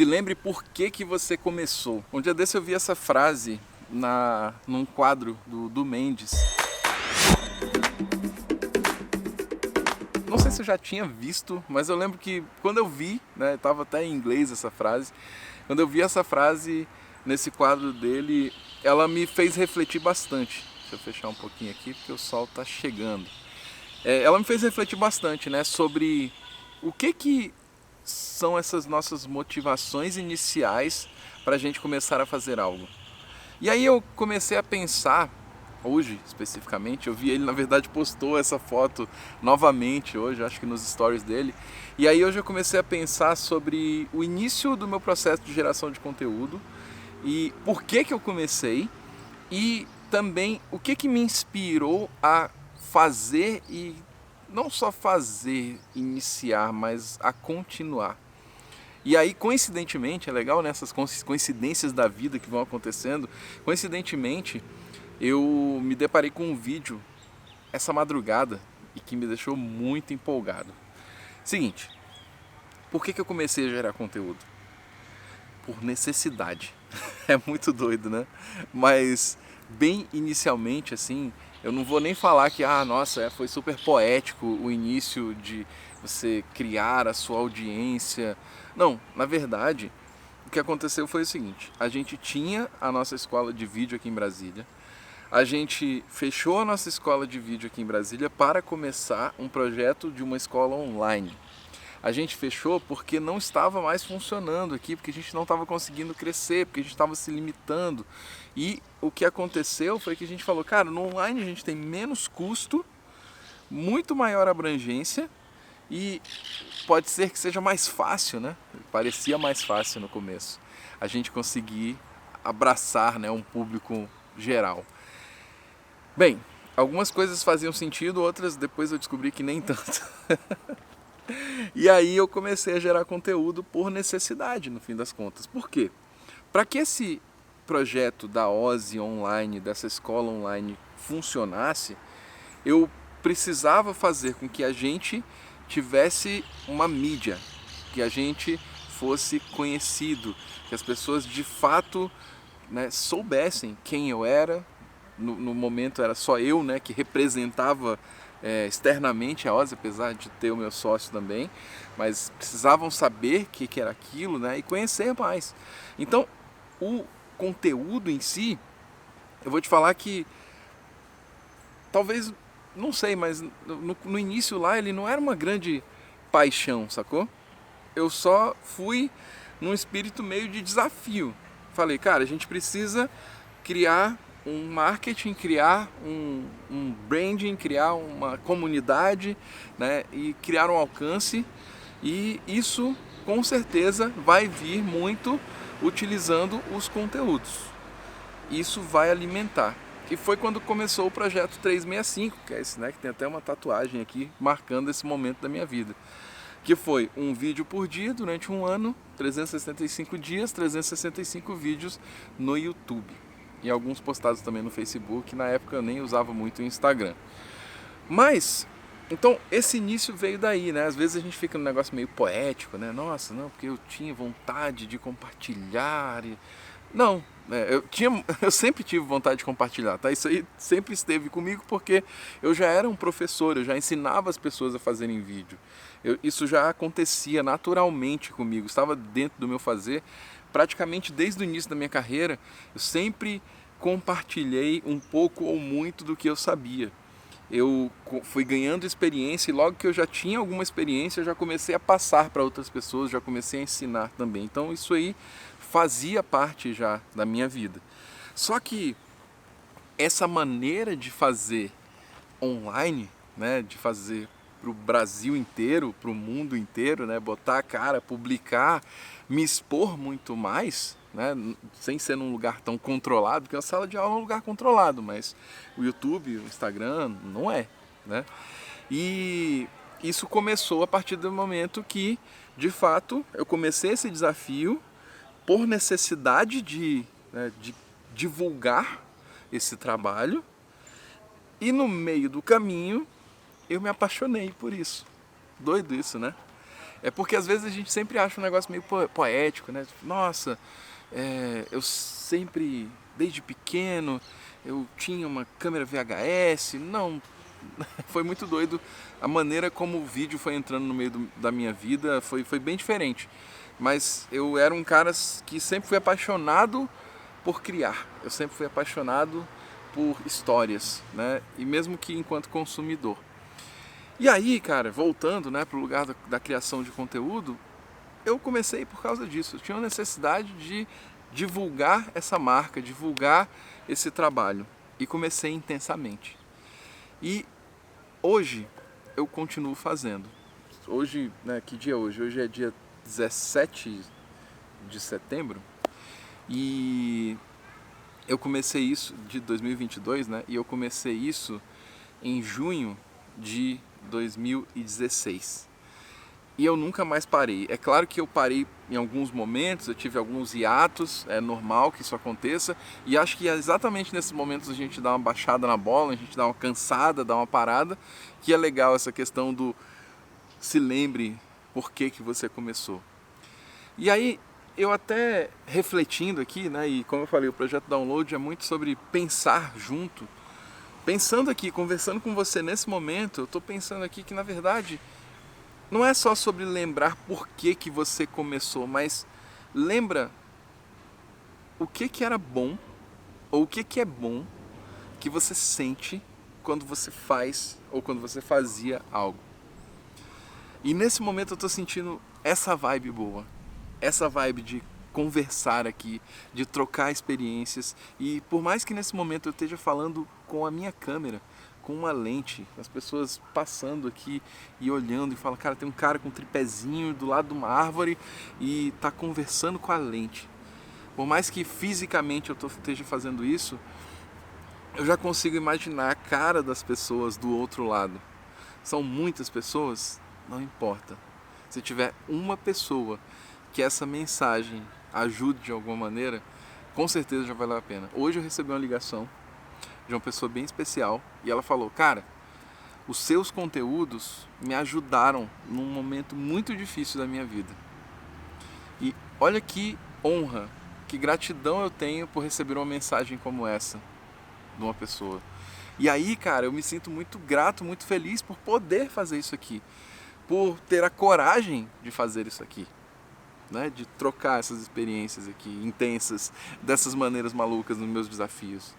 Se lembre por que você começou. Um dia desse eu vi essa frase num quadro do Mendes. Não sei se eu já tinha visto, mas eu lembro que quando eu vi, né, estava até em inglês essa frase, quando eu vi essa frase nesse quadro dele, ela me fez refletir bastante. Deixa eu fechar um pouquinho aqui porque o sol está chegando. Ela me fez refletir bastante, né, sobre o que são essas nossas motivações iniciais para a gente começar a fazer algo. E aí eu comecei a pensar, hoje especificamente, eu vi ele, na verdade, postou essa foto novamente hoje, acho que nos stories dele. E aí hoje eu comecei a pensar sobre o início do meu processo de geração de conteúdo e por que eu comecei e também o que me inspirou a fazer e não só fazer, iniciar, mas a continuar. E aí, coincidentemente, é legal nessas coincidências da vida que vão acontecendo, coincidentemente, eu me deparei com um vídeo essa madrugada e que me deixou muito empolgado. Seguinte, por que eu comecei a gerar conteúdo? Por necessidade. É muito doido, né? Mas, bem inicialmente, assim, eu não vou nem falar que, nossa, foi super poético o início de você criar a sua audiência. Não, na verdade, o que aconteceu foi o seguinte: a gente tinha a nossa escola de vídeo aqui em Brasília, a gente fechou a nossa escola de vídeo aqui em Brasília para começar um projeto de uma escola online. A gente fechou porque não estava mais funcionando aqui, porque a gente não estava conseguindo crescer, porque a gente estava se limitando. E o que aconteceu foi que a gente falou, cara, no online a gente tem menos custo, muito maior abrangência e pode ser que seja mais fácil, né? Parecia mais fácil no começo, a gente conseguir abraçar, né, um público geral. Bem, algumas coisas faziam sentido, outras depois eu descobri que nem tanto. E aí eu comecei a gerar conteúdo por necessidade, no fim das contas. Por quê? Para que esse projeto da OSE online, dessa escola online, funcionasse, eu precisava fazer com que a gente tivesse uma mídia, que a gente fosse conhecido, que as pessoas de fato, né, soubessem quem eu era. No momento era só eu, né, que representava externamente a OSE, apesar de ter o meu sócio também, mas precisavam saber o que era aquilo, né, e conhecer mais. Então, o conteúdo em si, eu vou te falar que talvez, não sei, mas no início lá ele não era uma grande paixão, sacou? Eu só fui num espírito meio de desafio. Falei, cara, a gente precisa criar um marketing, criar um branding, criar uma comunidade, né, e criar um alcance, e isso com certeza vai vir muito utilizando os conteúdos. Isso vai alimentar. E foi quando começou o projeto 365, que é esse, né, que tem até uma tatuagem aqui marcando esse momento da minha vida. Que foi um vídeo por dia durante um ano, 365 dias, 365 vídeos no YouTube. E alguns postados também no Facebook, na época eu nem usava muito o Instagram. Mas, então, esse início veio daí, né? Às vezes a gente fica num negócio meio poético, né? Nossa, não, porque eu tinha vontade de compartilhar. Não, eu sempre tive vontade de compartilhar, tá? Isso aí sempre esteve comigo porque eu já era um professor, eu já ensinava as pessoas a fazerem vídeo. Isso já acontecia naturalmente comigo, estava dentro do meu fazer. Praticamente desde o início da minha carreira, eu sempre compartilhei um pouco ou muito do que eu sabia. Eu fui ganhando experiência e logo que eu já tinha alguma experiência, eu já comecei a passar para outras pessoas, já comecei a ensinar também. Então isso aí fazia parte já da minha vida. Só que essa maneira de fazer online, né, de fazer para o Brasil inteiro, para o mundo inteiro, né, botar a cara, publicar, me expor muito mais, né, sem ser num lugar tão controlado, porque a sala de aula é um lugar controlado, mas o YouTube, o Instagram não é, né? E isso começou a partir do momento que, de fato, eu comecei esse desafio por necessidade de divulgar esse trabalho, e no meio do caminho eu me apaixonei por isso. Doido isso, né? É porque às vezes a gente sempre acha um negócio meio poético, né? Nossa, eu sempre, desde pequeno, eu tinha uma câmera VHS. Não, foi muito doido. A maneira como o vídeo foi entrando no meio da minha vida foi bem diferente. Mas eu era um cara que sempre fui apaixonado por criar. Eu sempre fui apaixonado por histórias, né? E mesmo que enquanto consumidor. E aí, cara, voltando, né, pro lugar da criação de conteúdo, eu comecei por causa disso. Eu tinha uma necessidade de divulgar essa marca, divulgar esse trabalho. E comecei intensamente. E hoje eu continuo fazendo. Hoje, né, que dia é hoje? Hoje é dia 17 de setembro. E eu comecei isso de 2022, né? E eu comecei isso em junho de 2016. E eu nunca mais parei. É claro que eu parei em alguns momentos, eu tive alguns hiatos, é normal que isso aconteça. E acho que exatamente nesses momentos a gente dá uma baixada na bola, a gente dá uma cansada, dá uma parada, que é legal essa questão do se lembre por que você começou. E aí, eu até refletindo aqui, né, e como eu falei, o projeto Download é muito sobre pensar junto. Pensando aqui, conversando com você nesse momento, eu estou pensando aqui que na verdade não é só sobre lembrar por que você começou, mas lembra o que era bom, ou o que é bom que você sente quando você faz ou quando você fazia algo. E nesse momento eu estou sentindo essa vibe boa, essa vibe de conversar aqui, de trocar experiências. E por mais que nesse momento eu esteja falando com a minha câmera, com uma lente, as pessoas passando aqui e olhando e falam, cara, tem um cara com um tripézinho do lado de uma árvore e tá conversando com a lente. Por mais que fisicamente eu esteja fazendo isso, eu já consigo imaginar a cara das pessoas do outro lado. São muitas pessoas? Não importa. Se tiver uma pessoa que essa mensagem ajude de alguma maneira, com certeza já valeu a pena. Hoje eu recebi uma ligação de uma pessoa bem especial e ela falou, cara, os seus conteúdos me ajudaram num momento muito difícil da minha vida. E olha que honra, que gratidão eu tenho por receber uma mensagem como essa de uma pessoa. E aí, cara, eu me sinto muito grato, muito feliz por poder fazer isso aqui, por ter a coragem de fazer isso aqui, né? De trocar essas experiências aqui intensas, dessas maneiras malucas nos meus desafios.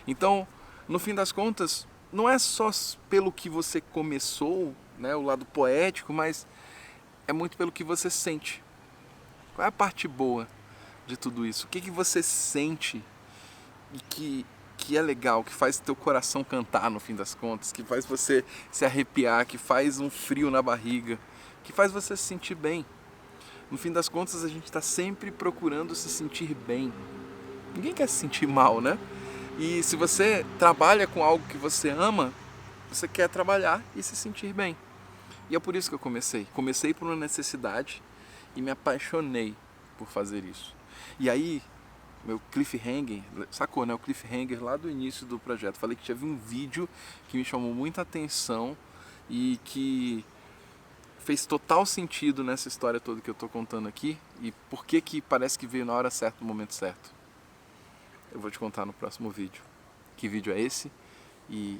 Então, no fim das contas, não é só pelo que você começou, né, o lado poético, mas é muito pelo que você sente. Qual é a parte boa de tudo isso? O que você sente e que é legal, que faz teu coração cantar no fim das contas, que faz você se arrepiar, que faz um frio na barriga, que faz você se sentir bem. No fim das contas, a gente está sempre procurando se sentir bem. Ninguém quer se sentir mal, né? E se você trabalha com algo que você ama, você quer trabalhar e se sentir bem. E é por isso que eu comecei. Comecei por uma necessidade e me apaixonei por fazer isso. E aí, meu cliffhanger, sacou, né? O cliffhanger lá do início do projeto. Falei que teve um vídeo que me chamou muita atenção e que fez total sentido nessa história toda que eu tô contando aqui. E por que parece que veio na hora certa, no momento certo. Eu vou te contar no próximo vídeo. Que vídeo é esse? E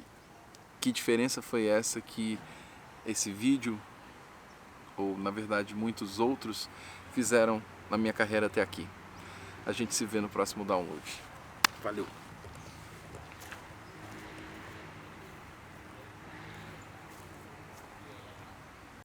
que diferença foi essa que esse vídeo, ou na verdade muitos outros, fizeram na minha carreira até aqui. A gente se vê no próximo download. Valeu!